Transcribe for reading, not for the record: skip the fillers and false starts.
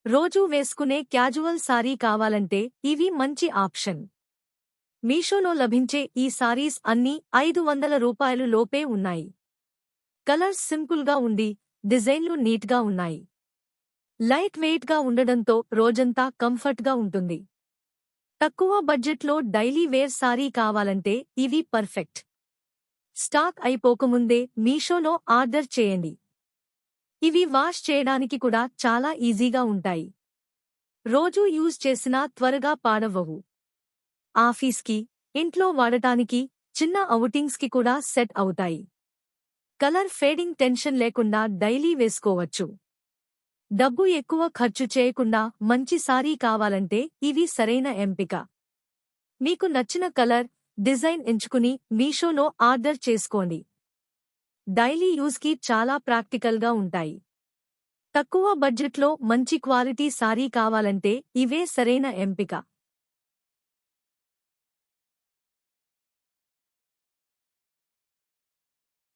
రోజూ వేసుకునే casual sorry కావాలంటే ఇవి మంచి ఆప్షన్. మీషోలో లభించే ఈ సారీస్ అన్నీ 500 రూపాయలు లోపే ఉన్నాయి. కలర్స్ సింపుల్గా ఉండి డిజైన్లు నీట్గా ఉన్నాయి. లైట్ వెయిట్గా ఉండడంతో రోజంతా కంఫర్ట్గా ఉంటుంది. తక్కువ బడ్జెట్లో డైలీ వేర్ సారీ కావాలంటే ఇవి పర్ఫెక్ట్. స్టాక్ అయిపోకముందే మీషోలో ఆర్డర్ చేయండి. ఇవి వాష్ చేయడానికి కూడా చాలా ఈజీగా ఉంటాయి. రోజూ యూజ్ చేసినా త్వరగా పాడవ్వవు. ఆఫీస్కి, ఇంట్లో వాడటానికి, చిన్న ఔటింగ్స్కి కూడా సెట్ అవుతాయి. కలర్ ఫేడింగ్ టెన్షన్ లేకుండా డైలీ వేసుకోవచ్చు. డబ్బు ఎక్కువ ఖర్చు చేయకుండా మంచి సారీ కావాలంటే ఇవి సరైన ఎంపిక. మీకు నచ్చిన కలర్, డిజైన్ ఎంచుకుని మీషోలో ఆర్డర్ చేసుకోండి. డైలీ యూజ్కి చాలా ప్రాక్టికల్గా ఉంటాయి. తక్కువ బడ్జెట్లో మంచి క్వాలిటీ సారీ కావాలంటే ఇవే సరైన ఎంపిక.